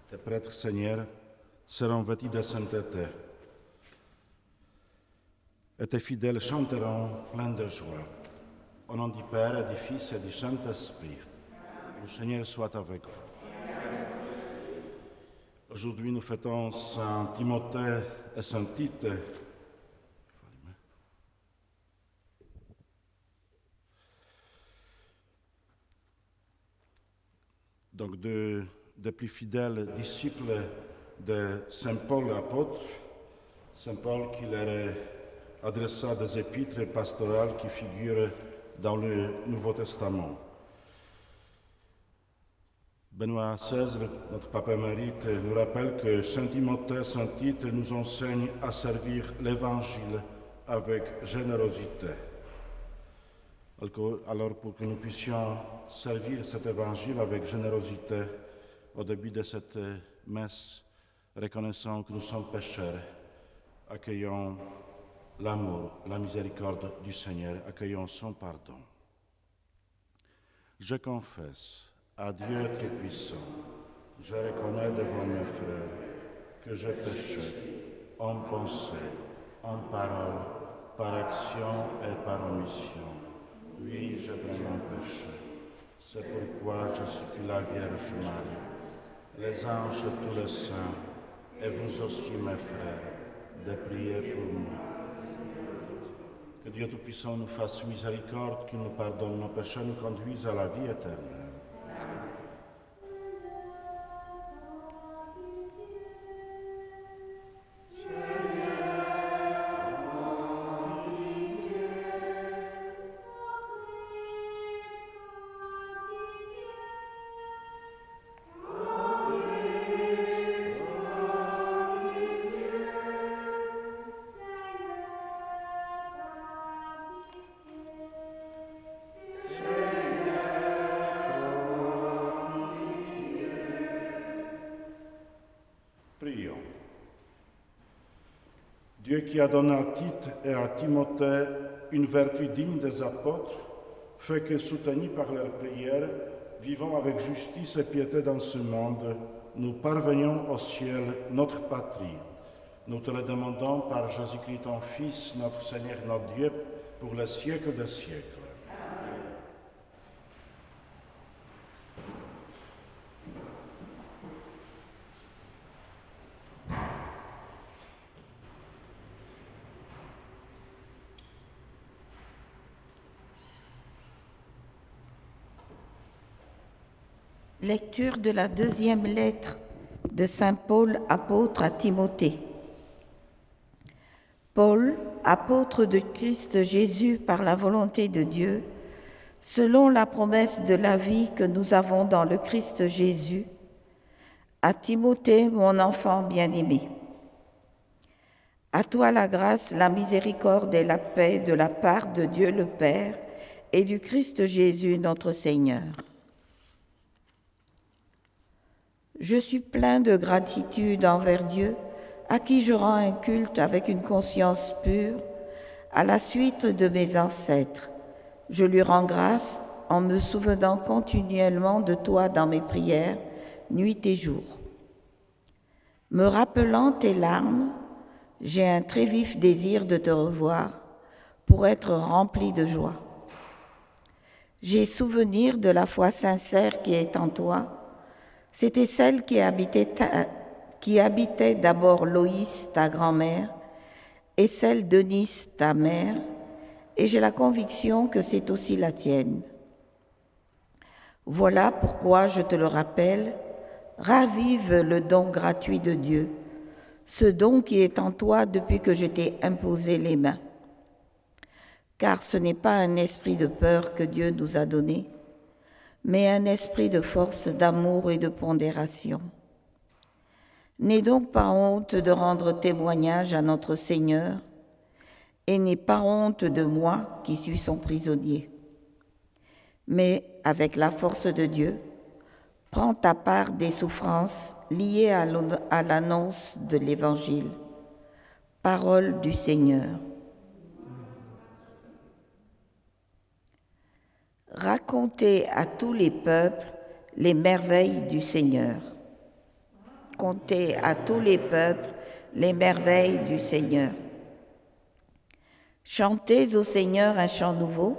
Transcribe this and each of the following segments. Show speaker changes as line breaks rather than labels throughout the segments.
Tes prêtres, Seigneur, seront vêtus de sainteté, et tes fidèles chanteront pleins de joie. Au nom du Père et du Fils et du Saint-Esprit, le Seigneur soit avec vous. Aujourd'hui, nous fêtons Saint Timothée et Saint Tite. Donc, deux des plus fidèles disciples de Saint Paul apôtre, Saint Paul qui leur adressa des épîtres pastorales qui figurent dans le Nouveau Testament. Benoît XVI, notre Pape émérite, nous rappelle que Saint Timothée et Saint Tite nous enseignent à servir l'Évangile avec générosité. Alors, pour que nous puissions servir cet Évangile avec générosité, au début de cette messe, reconnaissons que nous sommes pécheurs, accueillons l'amour, la miséricorde du Seigneur, accueillons son pardon. Je confesse à Dieu Tout-Puissant, je reconnais devant mes frères que j'ai péché en pensée, en parole, par action et par omission. Oui, j'ai vraiment péché. C'est pourquoi je supplie la Vierge Marie, les anges et tous les saints, et vous aussi, mes frères, de prier pour nous. Que Dieu Tout-Puissant nous fasse miséricorde, qu'il nous pardonne nos péchés, nous conduise à la vie éternelle. Prions. Dieu qui a donné à Tite et à Timothée une vertu digne des apôtres, fait que, soutenus par leurs prières, vivant avec justice et piété dans ce monde, nous parvenions au ciel, notre patrie. Nous te le demandons par Jésus-Christ, ton Fils, notre Seigneur, notre Dieu, pour les siècles des siècles.
Lecture de la deuxième lettre de Saint Paul, apôtre à Timothée. Paul, apôtre de Christ Jésus par la volonté de Dieu, selon la promesse de la vie que nous avons dans le Christ Jésus, à Timothée, mon enfant bien-aimé. À toi la grâce, la miséricorde et la paix de la part de Dieu le Père et du Christ Jésus notre Seigneur. Je suis plein de gratitude envers Dieu, à qui je rends un culte avec une conscience pure, à la suite de mes ancêtres. Je lui rends grâce en me souvenant continuellement de toi dans mes prières, nuit et jour. Me rappelant tes larmes, j'ai un très vif désir de te revoir pour être rempli de joie. J'ai souvenir de la foi sincère qui est en toi. C'était celle qui habitait d'abord Loïs, ta grand-mère, et celle d'Eunice, ta mère, et j'ai la conviction que c'est aussi la tienne. Voilà pourquoi je te le rappelle, ravive le don gratuit de Dieu, ce don qui est en toi depuis que je t'ai imposé les mains. Car ce n'est pas un esprit de peur que Dieu nous a donné, mais un esprit de force, d'amour et de pondération. N'aie donc pas honte de rendre témoignage à notre Seigneur, et n'aie pas honte de moi qui suis son prisonnier. Mais avec la force de Dieu, prends ta part des souffrances liées à l'annonce de l'Évangile. Parole du Seigneur. Racontez à tous les peuples les merveilles du Seigneur. Racontez à tous les peuples les merveilles du Seigneur. Chantez au Seigneur un chant nouveau.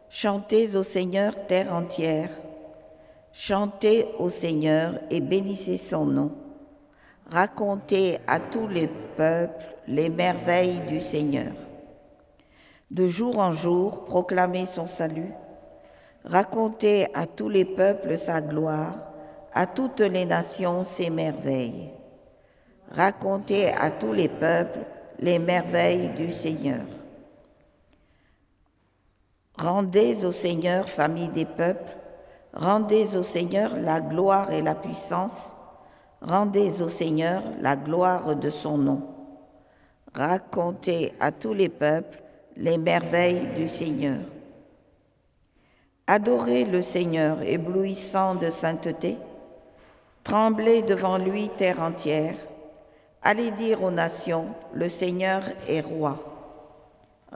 Chantez au Seigneur terre entière. Chantez au Seigneur et bénissez son nom. Racontez à tous les peuples les merveilles du Seigneur. De jour en jour, proclamez son salut. Racontez à tous les peuples sa gloire, à toutes les nations ses merveilles. Racontez à tous les peuples les merveilles du Seigneur. Rendez au Seigneur, famille des peuples, rendez au Seigneur la gloire et la puissance, rendez au Seigneur la gloire de son nom. Racontez à tous les peuples les merveilles du Seigneur. Adorez le Seigneur, éblouissant de sainteté. Tremblez devant lui, terre entière. Allez dire aux nations, le Seigneur est roi.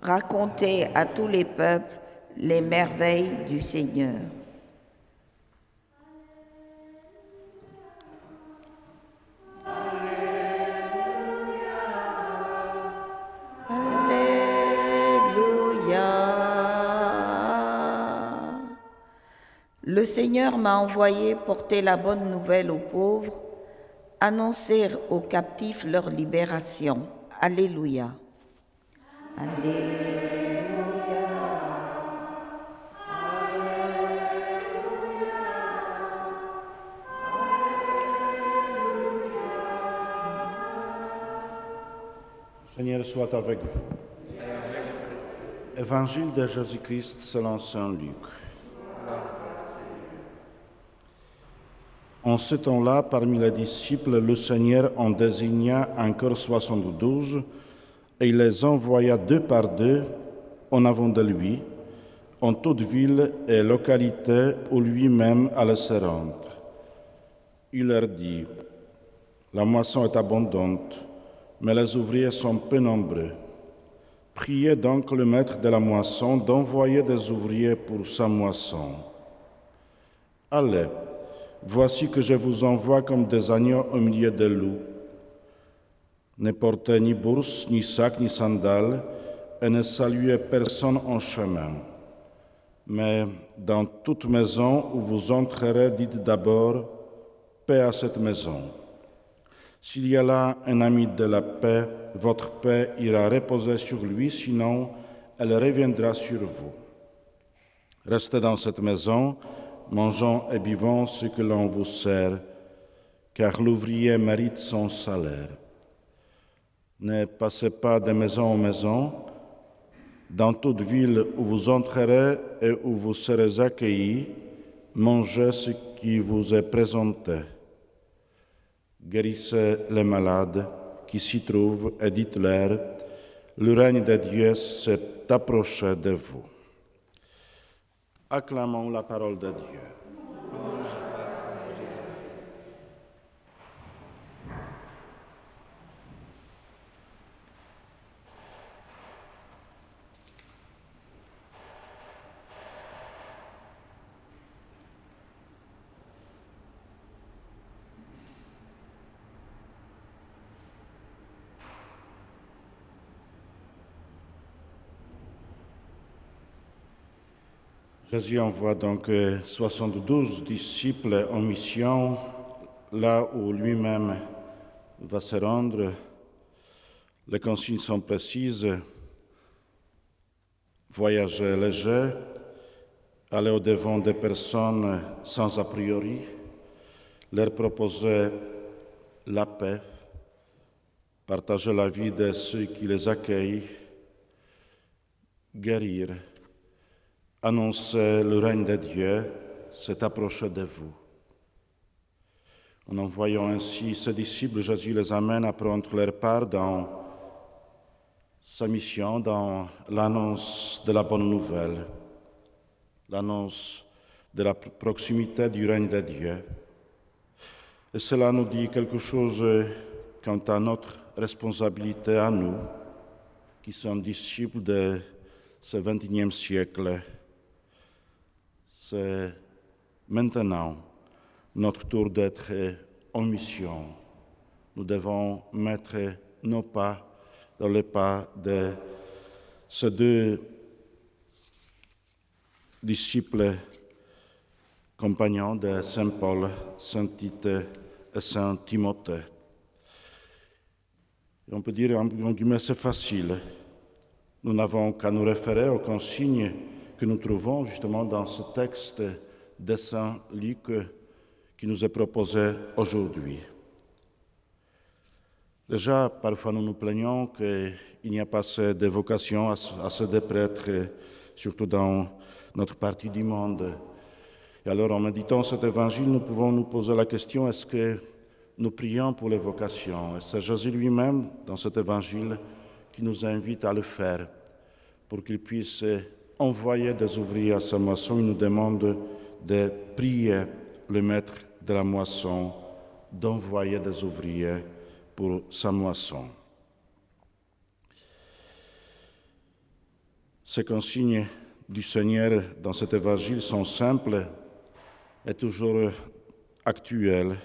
Racontez à tous les peuples les merveilles du Seigneur. Le Seigneur m'a envoyé porter la bonne nouvelle aux pauvres, annoncer aux captifs leur libération. Alléluia. Alléluia.
Seigneur soit avec vous. Évangile de Jésus-Christ selon saint Luc. En ce temps-là, parmi les disciples, le Seigneur en désigna encore 72 et il les envoya 2 par 2 en avant de lui, en toute ville et localité où lui-même allait se rendre. Il leur dit, « La moisson est abondante, mais les ouvriers sont peu nombreux. Priez donc le maître de la moisson d'envoyer des ouvriers pour sa moisson. Allez, voici que je vous envoie comme des agneaux au milieu des loups. Ne portez ni bourse, ni sac, ni sandales, et ne saluez personne en chemin. Mais dans toute maison où vous entrerez, dites d'abord « Paix à cette maison ». S'il y a là un ami de la paix, votre paix ira reposer sur lui, sinon elle reviendra sur vous. Restez dans cette maison, mangeant et buvant ce que l'on vous sert, car l'ouvrier mérite son salaire. Ne passez pas de maison en maison. Dans toute ville où vous entrerez et où vous serez accueillis, mangez ce qui vous est présenté. Guérissez les malades qui s'y trouvent et dites-leur, le règne de Dieu s'est approché de vous. Acclamons la parole de Dieu. Jésus envoie donc 72 disciples en mission, là où lui-même va se rendre. Les consignes sont précises. Voyager léger, aller au-devant des personnes sans a priori, leur proposer la paix, partager la vie de ceux qui les accueillent, guérir, annoncer le règne de Dieu s'est approché de vous. En envoyant ainsi ses disciples, Jésus les amène à prendre leur part dans sa mission, dans l'annonce de la bonne nouvelle, l'annonce de la proximité du règne de Dieu. Et cela nous dit quelque chose quant à notre responsabilité à nous, qui sommes disciples de ce XXIe siècle. C'est maintenant notre tour d'être en mission Nous devons mettre nos pas dans les pas de ces deux disciples compagnons de Saint Paul, Saint Tite et Saint Timothée. Et on peut dire, en guillemets, c'est facile. Nous n'avons qu'à nous référer aux consignes que nous trouvons justement dans ce texte de Saint Luc qui nous est proposé aujourd'hui. Déjà, parfois nous nous plaignons qu'il n'y a pas assez de vocations, assez de prêtres, surtout dans notre partie du monde. Et alors, en méditant cet évangile, nous pouvons nous poser la question, est-ce que nous prions pour les vocations? Et c'est Jésus lui-même, dans cet évangile, qui nous invite à le faire, pour qu'il puisse envoyer des ouvriers à sa moisson. Il nous demande de prier le maître de la moisson, d'envoyer des ouvriers pour sa moisson. Ces consignes du Seigneur dans cet évangile sont simples et toujours actuelles.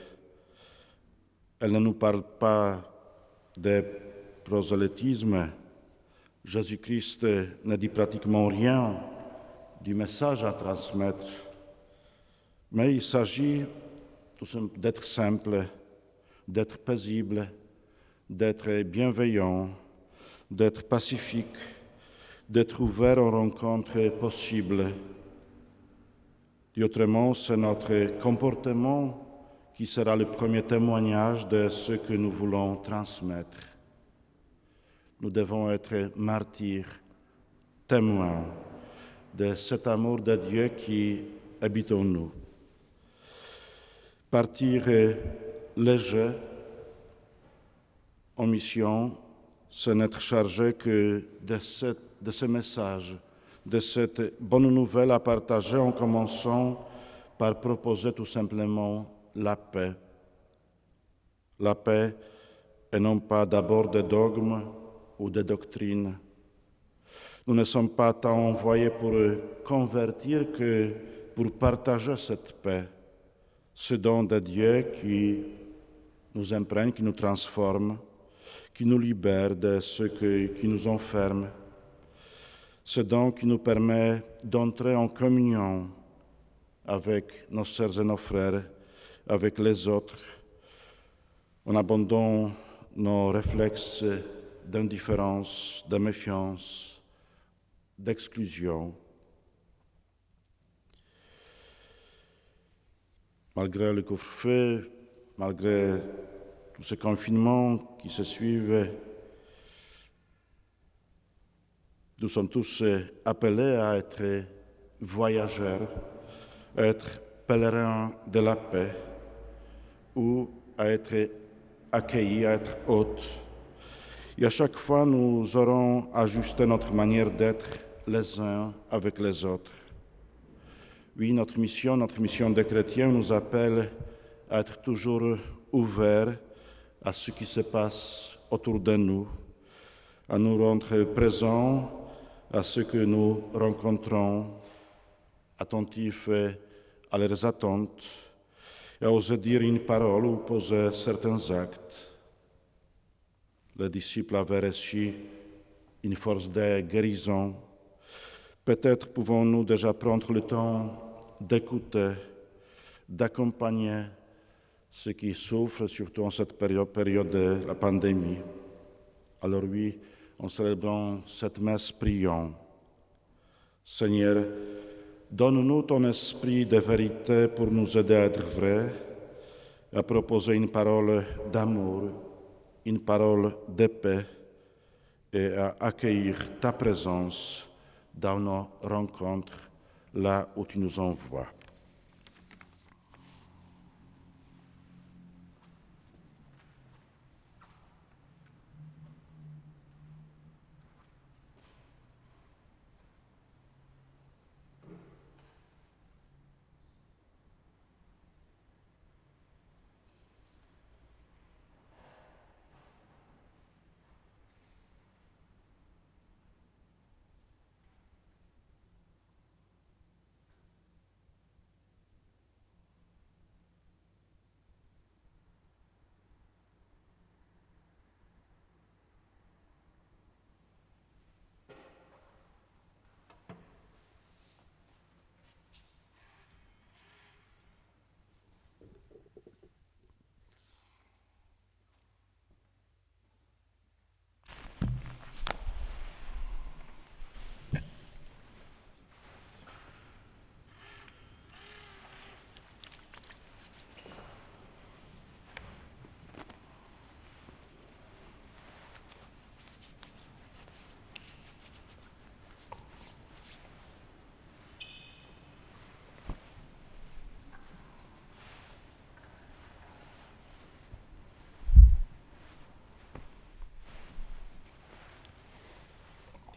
Elles ne nous parlent pas de prosélytisme. Jésus-Christ ne dit pratiquement rien du message à transmettre, mais il s'agit d'être simple, d'être paisible, d'être bienveillant, d'être pacifique, d'être ouvert aux rencontres possibles. Et autrement, c'est notre comportement qui sera le premier témoignage de ce que nous voulons transmettre. Nous devons être martyrs, témoins de cet amour de Dieu qui habite en nous. Partir léger en mission, c'est n'être chargé que de ce message, de cette bonne nouvelle à partager en commençant par proposer tout simplement la paix. La paix et non pas d'abord des dogmes ou des doctrines. Nous ne sommes pas tant envoyés pour convertir que pour partager cette paix, ce don de Dieu qui nous imprègne, qui nous transforme, qui nous libère de ce qui nous enferme, ce don qui nous permet d'entrer en communion avec nos sœurs et nos frères, avec les autres, en abandonnant nos réflexes d'indifférence, de méfiance, d'exclusion. Malgré le couvre-feu, malgré tous ces confinements qui se suivent, nous sommes tous appelés à être voyageurs, à être pèlerins de la paix ou à être accueillis, à être hôtes. Et à chaque fois, nous aurons ajusté notre manière d'être les uns avec les autres. Oui, notre mission de chrétiens nous appelle à être toujours ouverts à ce qui se passe autour de nous, à nous rendre présents à ce que nous rencontrons, attentifs à leurs attentes, et à oser dire une parole ou poser certains actes. Les disciples avaient reçu une force de guérison. Peut-être pouvons-nous déjà prendre le temps d'écouter, d'accompagner ceux qui souffrent, surtout en cette période de la pandémie. Alors oui, en célébrant cette messe, prions. Seigneur, donne-nous ton esprit de vérité pour nous aider à être vrais, à proposer une parole d'amour, une parole de paix et à accueillir ta présence dans nos rencontres, là où tu nous envoies.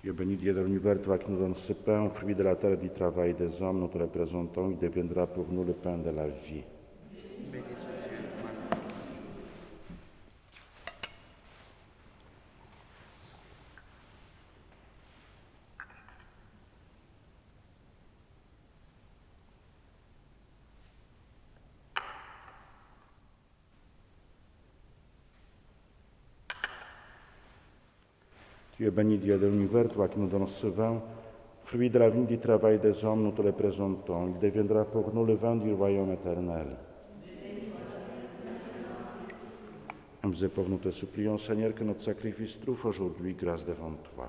Tu es béni, Dieu de l'univers, toi qui nous donnes ce pain, fruit de la terre et du travail des hommes, nous te le présentons, il deviendra pour nous le pain de la vie. Tu es béni, Dieu de l'univers, toi qui nous donnes ce vin, fruit de la vigne du travail des hommes, nous te le présentons. Il deviendra pour nous le vin du royaume éternel. Nous et pour nous te supplions, Seigneur, que notre sacrifice trouve aujourd'hui grâce devant toi.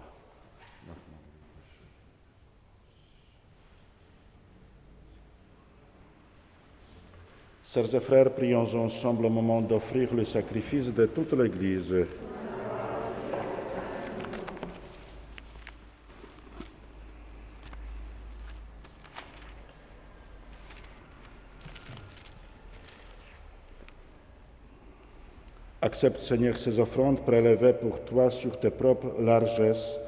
Sœurs et frères, prions ensemble au moment d'offrir le sacrifice de toute l'Église. Accepte, Seigneur, ces offrandes prélevées pour toi sur tes propres largesses,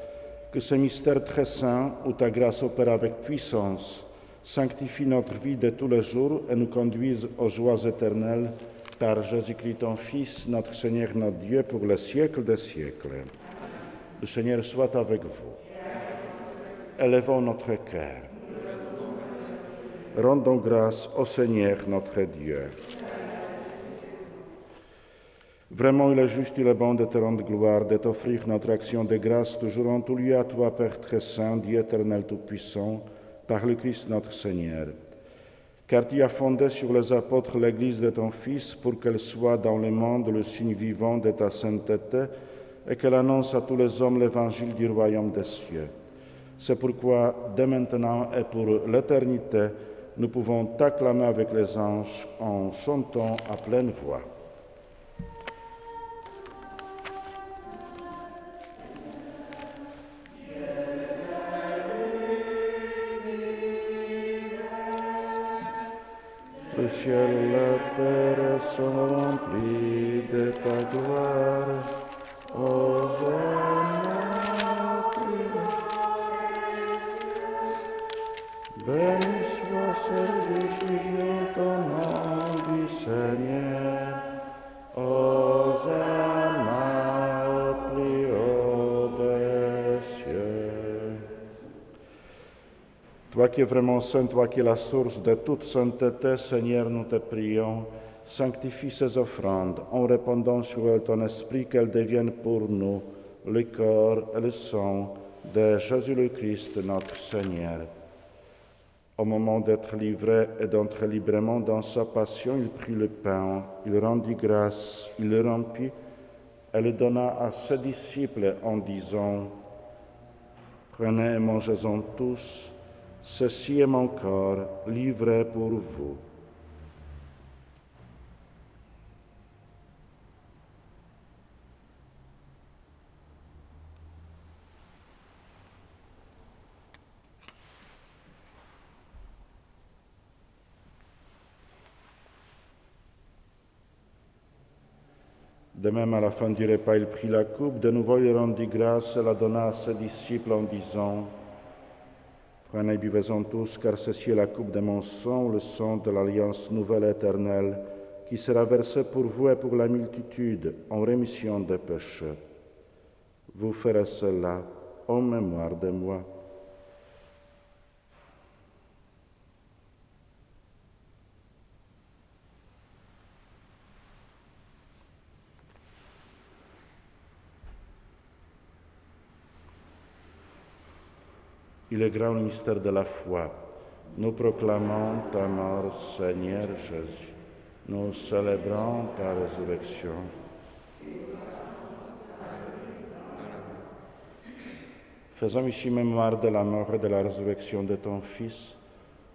que ce mystère très saint, où ta grâce opère avec puissance, sanctifie notre vie de tous les jours et nous conduise aux joies éternelles, par Jésus-Christ, ton Fils, notre Seigneur, notre Dieu, pour le siècle des siècles. Le Seigneur soit avec vous. Élevons notre cœur. Rendons grâce au Seigneur, notre Dieu. Vraiment, il est juste, il est bon de te rendre gloire, de t'offrir notre action de grâce, toujours en tout lieu à toi, Père très saint, Dieu éternel tout-puissant, par le Christ notre Seigneur. Car tu as fondé sur les apôtres l'Église de ton Fils pour qu'elle soit dans le monde le signe vivant de ta sainteté et qu'elle annonce à tous les hommes l'évangile du royaume des cieux. C'est pourquoi, dès maintenant et pour l'éternité, nous pouvons t'acclamer avec les anges en chantant à pleine voix. Le ciel et la terre sont remplis de ta gloire. Hosanna, béni soit celui qui vient au nom du Seigneur. Hosanna au plus haut des cieux. Toi qui es vraiment saint, toi qui es la source de toute sainteté, Seigneur, nous te prions, sanctifie ces offrandes en répandant sur elles ton esprit, qu'elles deviennent pour nous le corps et le sang de Jésus le Christ, notre Seigneur. Au moment d'être livré et d'entrer librement dans sa passion, il prit le pain, il rendit grâce, il le rompit et le donna à ses disciples en disant « Prenez et mangez-en tous, ceci est mon corps livré pour vous. » De même, à la fin du repas, il prit la coupe, de nouveau il rendit grâce et la donna à ses disciples en disant « Prenez et buvez-en tous, car ceci est la coupe de mon sang, le sang de l'alliance nouvelle et éternelle, qui sera versé pour vous et pour la multitude en rémission des péchés. Vous ferez cela en mémoire de moi. » Il est grand le mystère de la foi. Nous proclamons ta mort, Seigneur Jésus. Nous célébrons ta résurrection. Faisons ici mémoire de la mort et de la résurrection de ton Fils.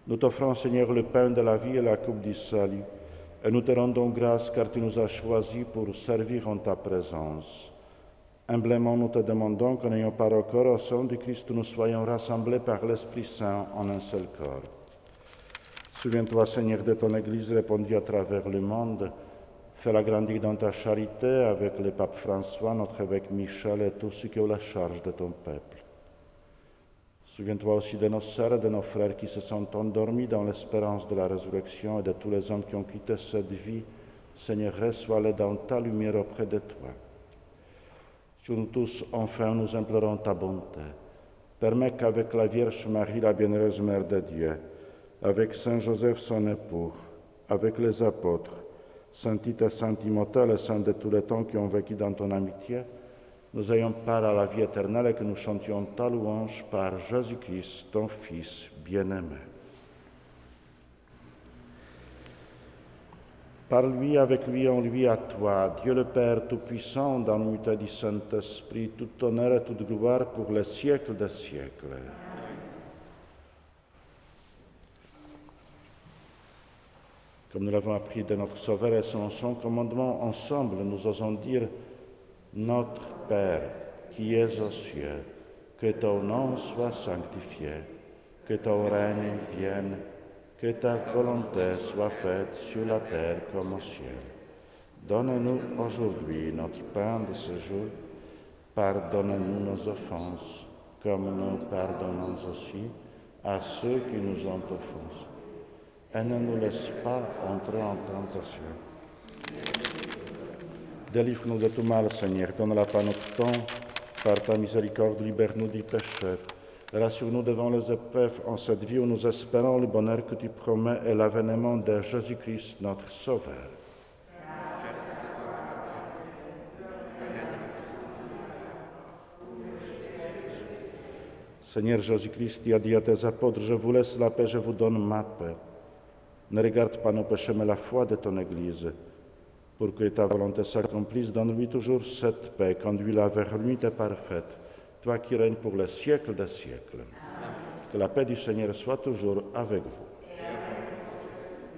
Nous t'offrons, Seigneur, le pain de la vie et la coupe du salut, et nous te rendons grâce car tu nous as choisis pour servir en ta présence. Humblement, nous te demandons que, n'ayant pas recours au sang du Christ, nous soyons rassemblés par l'Esprit Saint en un seul corps. Souviens-toi, Seigneur, de ton Église répandue à travers le monde. Fais-la grandir dans ta charité avec le pape François, notre évêque Michel et tous ceux qui ont la charge de ton peuple. Souviens-toi aussi de nos sœurs et de nos frères qui se sont endormis dans l'espérance de la résurrection et de tous les hommes qui ont quitté cette vie. Seigneur, reçois-les dans ta lumière auprès de toi. Sur nous tous, enfin, nous implorons ta bonté. Permets qu'avec la Vierge Marie, la bienheureuse Mère de Dieu, avec Saint Joseph, son époux, avec les apôtres, Saint Tite et Saint Timothée, les saints de tous les temps qui ont vécu dans ton amitié, nous ayons part à la vie éternelle et que nous chantions ta louange par Jésus-Christ, ton Fils bien-aimé. Par lui, avec lui, en lui, à toi, Dieu le Père Tout-Puissant, dans l'unité du Saint-Esprit, tout honneur et toute gloire pour les siècles des siècles. Comme nous l'avons appris de notre Sauveur et selon son commandement, ensemble, nous osons dire « Notre Père, qui es aux cieux, que ton nom soit sanctifié, que ton règne vienne, que ta volonté soit faite sur la terre comme au ciel. Donne-nous aujourd'hui notre pain de ce jour. Pardonne-nous nos offenses, comme nous pardonnons aussi à ceux qui nous ont offensés. Et ne nous laisse pas entrer en tentation. Délivre-nous de tout mal, Seigneur. Donne la paix à notre temps. Par ta miséricorde, libère-nous du péché. Rassure-nous devant les épreuves en cette vie où nous espérons le bonheur que tu promets et l'avènement de Jésus-Christ, notre Sauveur. Seigneur Jésus-Christ, tu as dit à tes apôtres, je vous laisse la paix, je vous donne ma paix. Ne regarde pas nos péchés, mais la foi de ton Église. Pour que ta volonté s'accomplisse, donne-lui toujours cette paix, conduis-la vers l'unité parfaite, toi qui règnes pour les siècles des siècles. Que la paix du Seigneur soit toujours avec vous.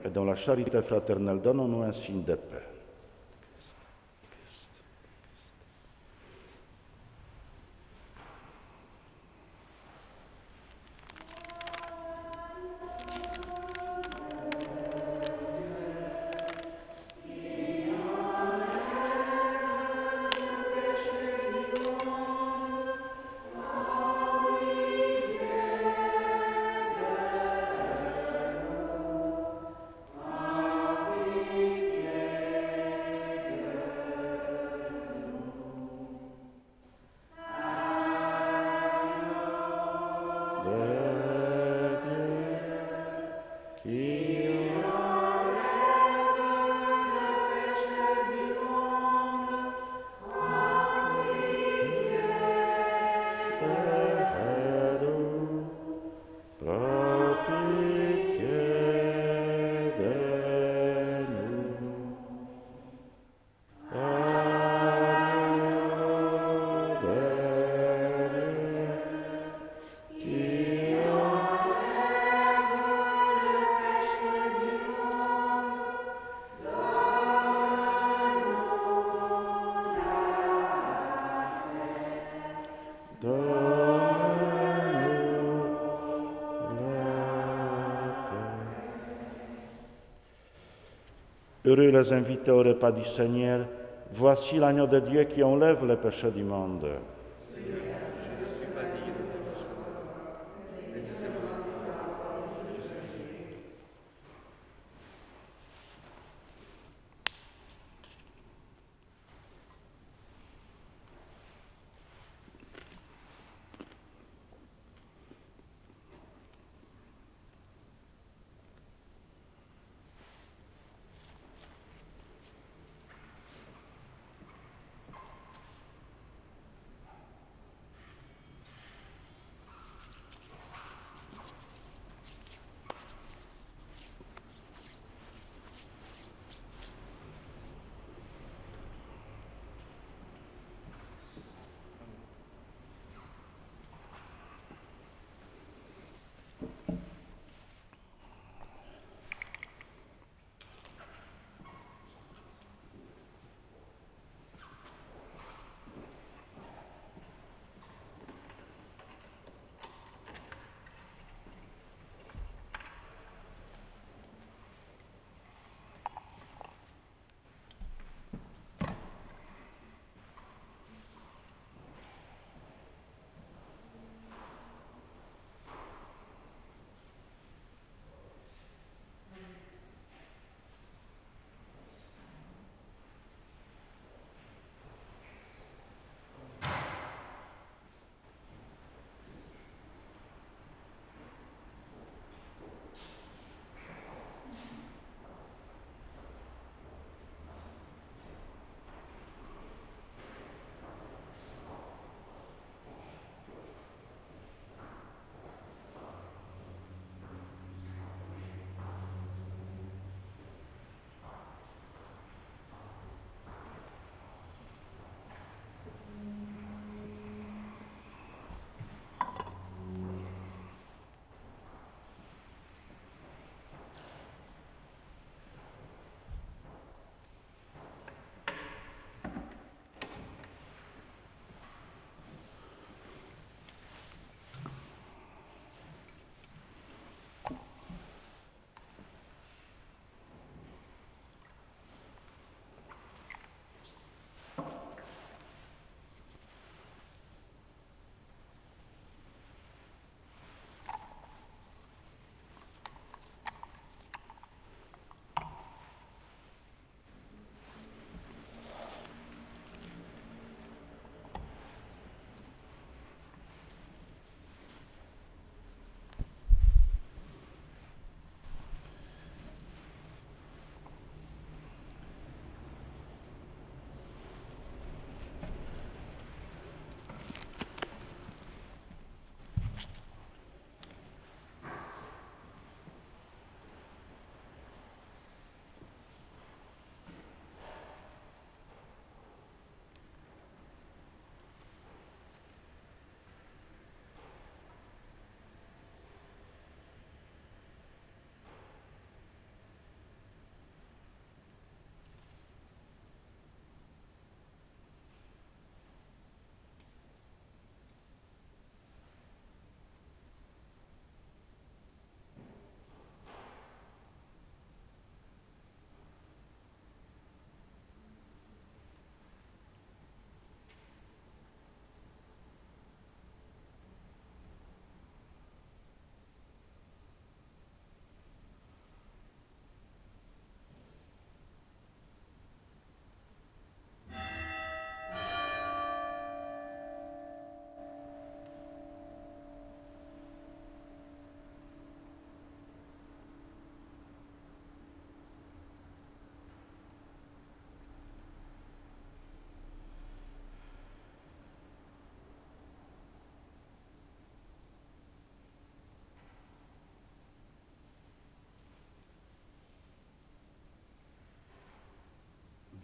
Et dans la charité fraternelle, donnons-nous un signe de paix. Heureux les invités au repas du Seigneur, voici l'agneau de Dieu qui enlève les péchés du monde.
Seigneur, je ne suis pas digne de te recevoir, mais dis seulement une parole, je serai guéri.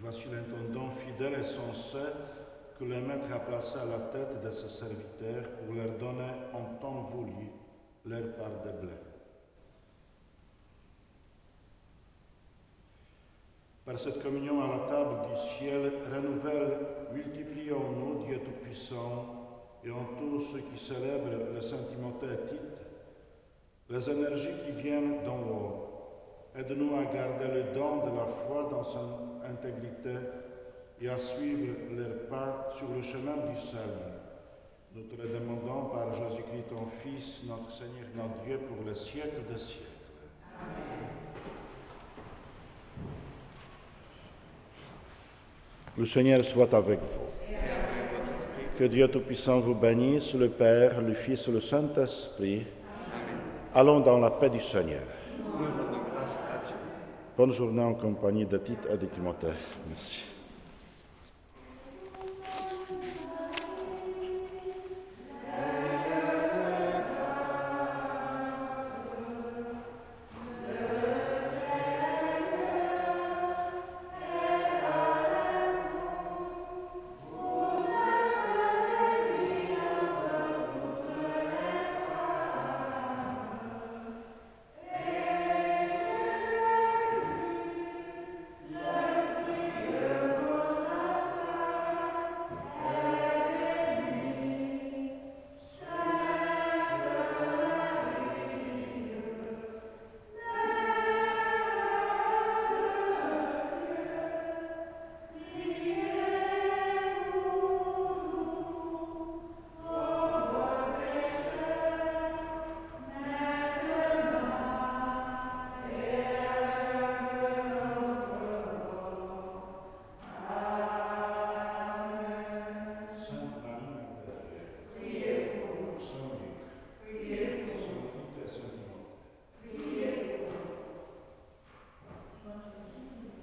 Voici l'intendant fidèle et sensé que le maître a placé à la tête de ses serviteurs pour leur donner en temps voulu leur part de blé. Par cette communion à la table du ciel, renouvelle, multiplions-nous, Dieu Tout-Puissant, et en tous ceux qui célèbrent le Saint Timothée et Tite, les énergies qui viennent d'en haut. Aide-nous à garder le don de la foi dans son intégrité et à suivre leurs pas sur le chemin du salut. Nous te le demandons par Jésus-Christ, ton Fils, notre Seigneur, notre Dieu, pour les siècles des siècles. Le Seigneur soit avec vous. Que Dieu Tout-Puissant vous bénisse, le Père, le Fils et le Saint-Esprit. Allons dans la paix du Seigneur. Bonne journée en compagnie de Tite et de Timothée. Merci.